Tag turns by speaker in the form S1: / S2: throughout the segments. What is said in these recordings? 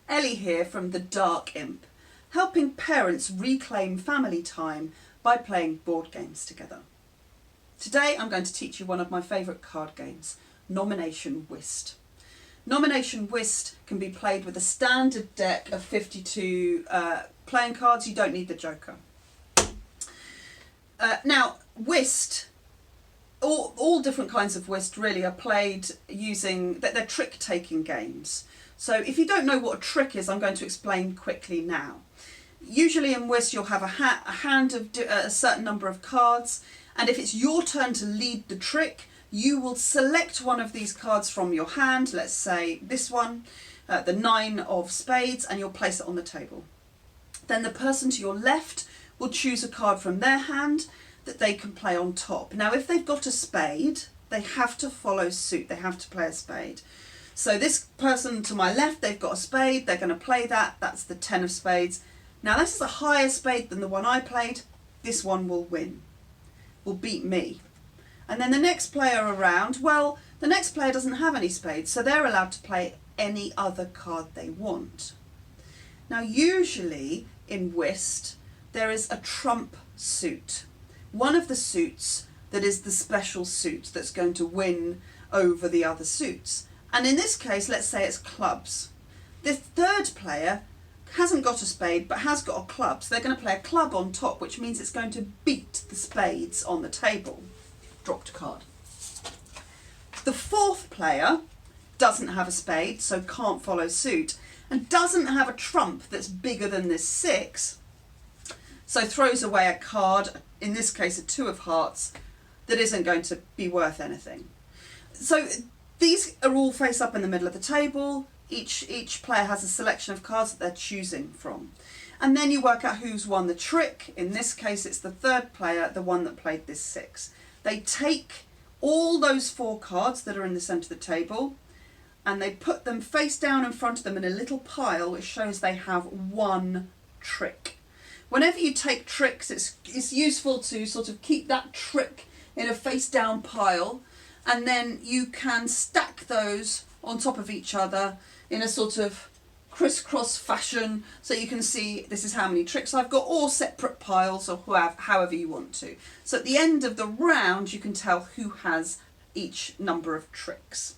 S1: Ellie here from the Dark Imp, helping parents reclaim family time by playing board games together. Today I'm going to teach you one of my favourite card games, Nomination Whist. Nomination Whist can be played with a standard deck of 52 playing cards. You don't need the Joker. Now, Whist, all different kinds of Whist really are played using, they're trick-taking games. So if you don't know what a trick is, I'm going to explain quickly now. Usually in Whist you'll have a hand of a certain number of cards, and if it's your turn to lead the trick, you will select one of these cards from your hand, let's say this one, the 9 of spades, and you'll place it on the table. Then the person to your left will choose a card from their hand that they can play on top. Now if they've got a spade, they have to follow suit, they have to play a spade. So this person to my left, they've got a spade, they're going to play that, that's the 10 of spades. Now this is a higher spade than the one I played, this one will win, will beat me. And then the next player around, well, the next player doesn't have any spades, so they're allowed to play any other card they want. Now usually in Whist, there is a trump suit. One of the suits that is the special suit that's going to win over the other suits. And in this case, let's say it's clubs. The third player hasn't got a spade but has got a club, so they're going to play a club on top, which means it's going to beat the spades on the table. Dropped a card. The fourth player doesn't have a spade, so can't follow suit, and doesn't have a trump that's bigger than this 6, so throws away a card, in this case a 2 of hearts, that isn't going to be worth anything. So these are all face up in the middle of the table. Each player has a selection of cards that they're choosing from. And then you work out who's won the trick. In this case, it's the third player, the one that played this 6. They take all those 4 cards that are in the centre of the table and they put them face down in front of them in a little pile, which shows they have one trick. Whenever you take tricks, it's useful to sort of keep that trick in a face down pile, and then you can stack those on top of each other in a sort of crisscross fashion, so you can see this is how many tricks I've got, or separate piles, or however you want to. So at the end of the round you can tell who has each number of tricks.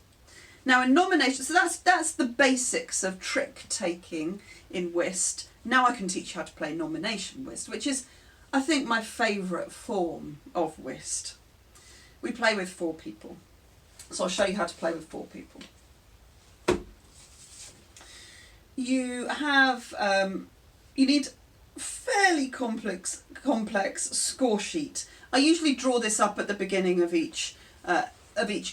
S1: Now in nomination, so that's the basics of trick taking in Whist. Now I can teach you how to play nomination Whist, which is, I think, my favourite form of Whist. We play with 4 people, so I'll show you how to play with 4 people. You have, you need fairly complex score sheet. I usually draw this up at the beginning of each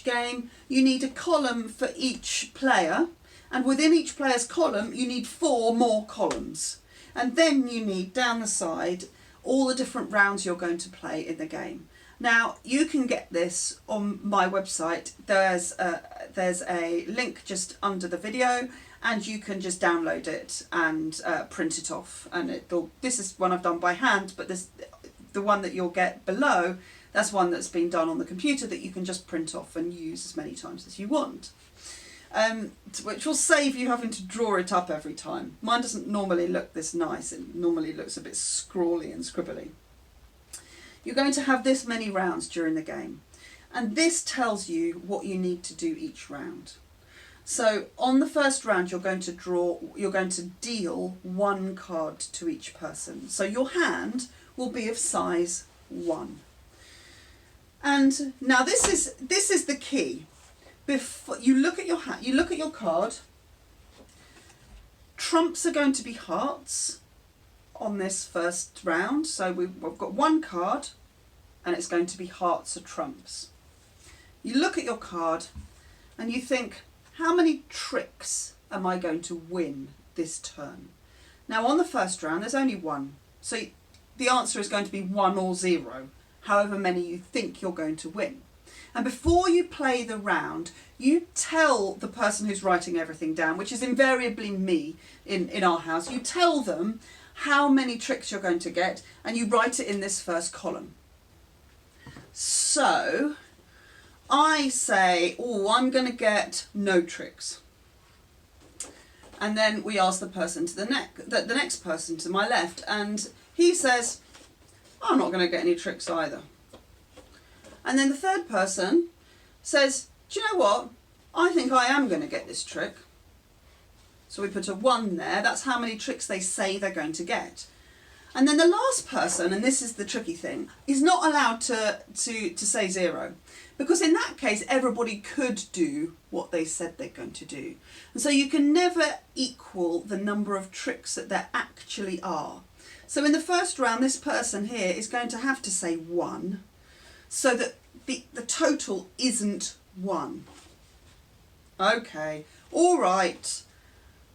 S1: game. You need a column for each player, and within each player's column you need 4 more columns. And then you need down the side all the different rounds you're going to play in the game. Now you can get this on my website. There's a link just under the video, and you can just download it and print it off. And this is one I've done by hand, but the one that you'll get below, that's one that's been done on the computer that you can just print off and use as many times as you want. Which will save you having to draw it up every time. Mine doesn't normally look this nice, it normally looks a bit scrawly and scribbly. You're going to have this many rounds during the game, and this tells you what you need to do each round. So on the first round you're going to deal 1 card to each person. So your hand will be of size 1. And now this is the key. Before you look at your hand, you look at your card. Trumps are going to be hearts on this first round. So we've got 1 card, and it's going to be hearts or trumps. You look at your card and you think, how many tricks am I going to win this turn? Now on the first round there's only 1, so the answer is going to be 1 or 0, however many you think you're going to win. And before you play the round, you tell the person who's writing everything down, which is invariably me in our house, you tell them how many tricks you're going to get, and you write it in this first column. So I say, oh, I'm going to get no tricks. And then we ask the person to the next person to my left, and he says, I'm not going to get any tricks either. And then the third person says, do you know what? I think I am going to get this trick. So we put a 1 there. That's how many tricks they say they're going to get. And then the last person, and this is the tricky thing, is not allowed to say 0. Because in that case, everybody could do what they said they're going to do. And so you can never equal the number of tricks that there actually are. So in the first round, this person here is going to have to say 1, so that the total isn't 1. Okay, all right.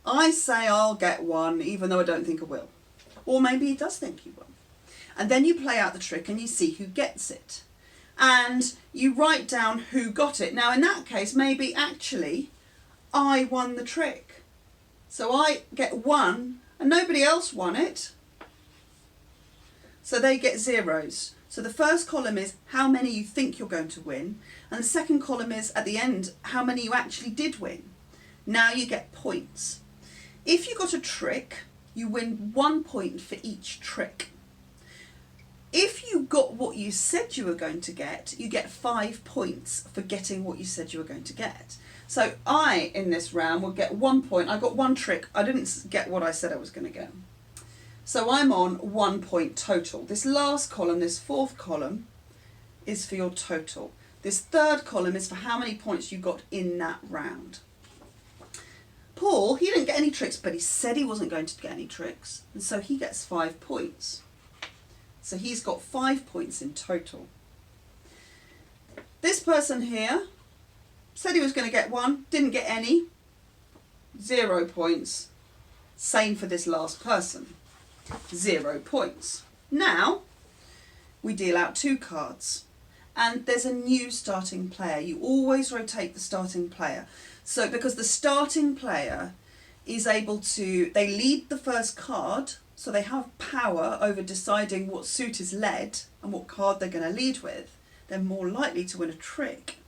S1: I say I'll get 1, even though I don't think I will. Or maybe he does think he will. And then you play out the trick and you see who gets it. And you write down who got it. Now in that case, maybe actually I won the trick. So I get 1 and nobody else won it. So they get zeros. So the first column is how many you think you're going to win. And the second column is at the end, how many you actually did win. Now you get points. If you got a trick, you win 1 point for each trick. If you got what you said you were going to get, you get 5 points for getting what you said you were going to get. So I, in this round, will get 1 point. I got 1 trick. I didn't get what I said I was going to get. So I'm on 1 point total. This last column, this fourth column, is for your total. This third column is for how many points you got in that round. Paul, he didn't get any tricks, but he said he wasn't going to get any tricks. And so he gets 5 points. So he's got 5 points in total. This person here said he was going to get 1, didn't get any, 0 points. Same for this last person, 0 points. Now, we deal out 2 cards. And there's a new starting player. You always rotate the starting player. So because the starting player is able to, they lead the first card, so they have power over deciding what suit is led and what card they're going to lead with. They're more likely to win a trick.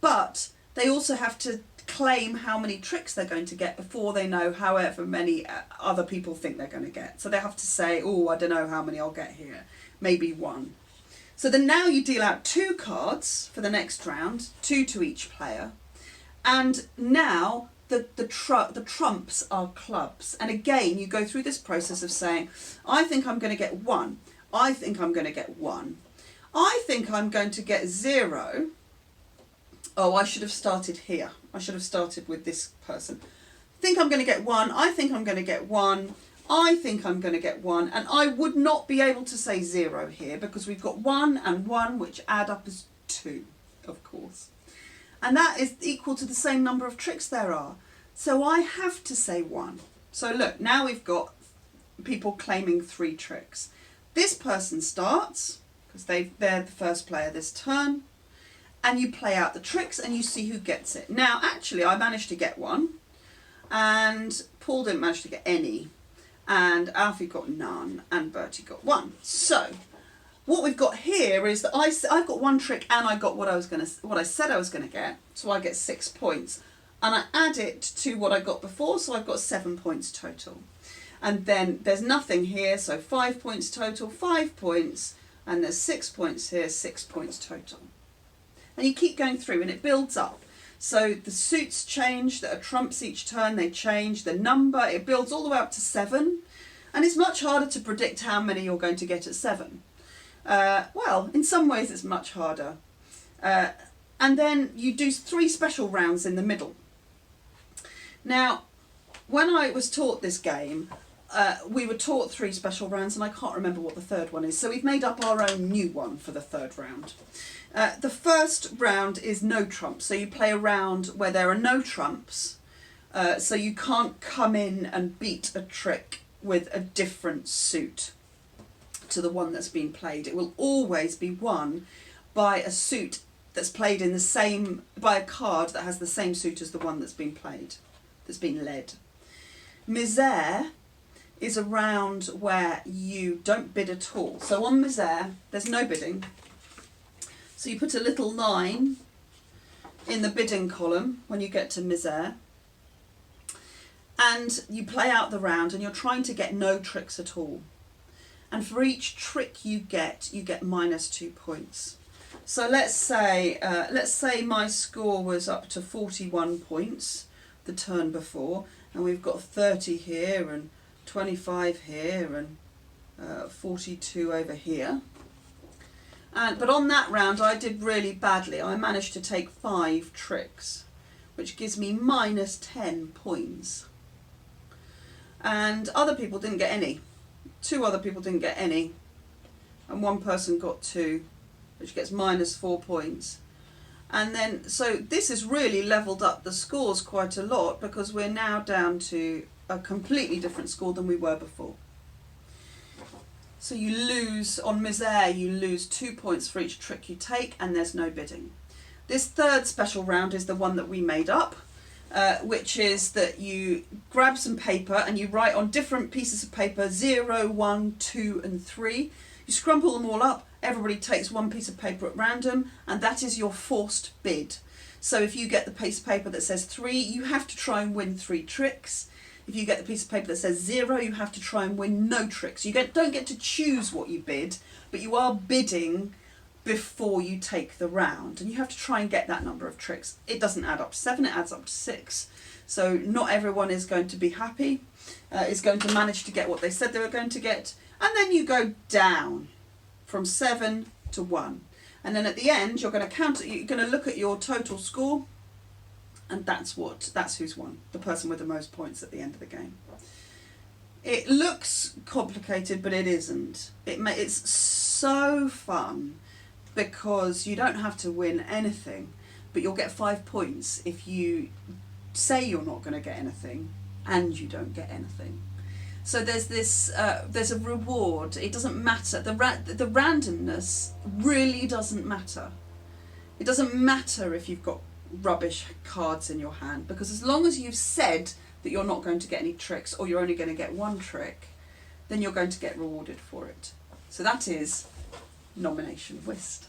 S1: But they also have to claim how many tricks they're going to get before they know however many other people think they're going to get. So they have to say, oh, I don't know how many I'll get here. Maybe 1. So then now you deal out 2 cards for the next round, 2 to each player. And now the trumps are clubs. And again, you go through this process of saying, I think I'm going to get 1. I think I'm going to get 1. I think I'm going to get 0. Oh, I should have started here. I should have started with this person. Think I'm going to get 1. I think I'm going to get 1. I think I'm going to get 1. And I would not be able to say 0 here because we've got 1 and 1, which add up as 2, of course. And that is equal to the same number of tricks there are. So I have to say 1. So look, now we've got people claiming 3 tricks. This person starts, because they're the first player this turn, and you play out the tricks and you see who gets it. Now, actually, I managed to get 1, and Paul didn't manage to get any, and Alfie got none, and Bertie got 1. So what we've got here is that I've got 1 trick and I got what I said I was going to get, so I get 6 points. And I add it to what I got before, so I've got 7 points total. And then there's nothing here, so 5 points total, 5 points, and there's 6 points here, 6 points total. And you keep going through and it builds up. So the suits change, there are trumps each turn, they change, the number, it builds all the way up to 7. And it's much harder to predict how many you're going to get at 7. Well, in some ways it's much harder. And then you do 3 special rounds in the middle. Now, when I was taught this game, we were taught 3 special rounds and I can't remember what the third one is. So we've made up our own new one for the third round. The first round is no trumps. So you play a round where there are no trumps. So you can't come in and beat a trick with a different suit to the one that's been played. It will always be won by a suit that's played in the same, by a card that has the same suit as the one that's been played, that's been led. Misère is a round where you don't bid at all. So on Misère, there's no bidding. So you put a little line in the bidding column when you get to Misère. And you play out the round and you're trying to get no tricks at all. And for each trick you get -2 points. So let's say my score was up to 41 points the turn before, and we've got 30 here and 25 here and 42 over here. But on that round I did really badly. I managed to take 5 tricks, which gives me -10 points. And other people didn't get any. 2 other people didn't get any, and 1 person got 2, which gets -4 points. And then, so this has really levelled up the scores quite a lot, because we're now down to a completely different score than we were before. So you lose, on Misère, you lose 2 points for each trick you take, and there's no bidding. This third special round is the one that we made up, which is that you grab some paper and you write on different pieces of paper 0, 1, 2 and 3. You scrumple them all up, everybody takes 1 piece of paper at random, and that is your forced bid. So if you get the piece of paper that says 3, you have to try and win 3 tricks. If you get the piece of paper that says 0, you have to try and win no tricks. You don't get to choose what you bid, but you are bidding before you take the round, and you have to try and get that number of tricks. It doesn't add up to 7, it adds up to 6. So not everyone is going to be happy, is going to manage to get what they said they were going to get, and then you go down from 7 to 1. And then at the end you're going to count, you're going to look at your total score, and that's who's won, the person with the most points at the end of the game. It looks complicated, but it isn't. It's so fun, because you don't have to win anything, but you'll get 5 points if you say you're not going to get anything and you don't get anything. So there's a reward. It doesn't matter. The randomness really doesn't matter. It doesn't matter if you've got rubbish cards in your hand, because as long as you've said that you're not going to get any tricks, or you're only going to get 1 trick, then you're going to get rewarded for it. So that is Nomination Whist.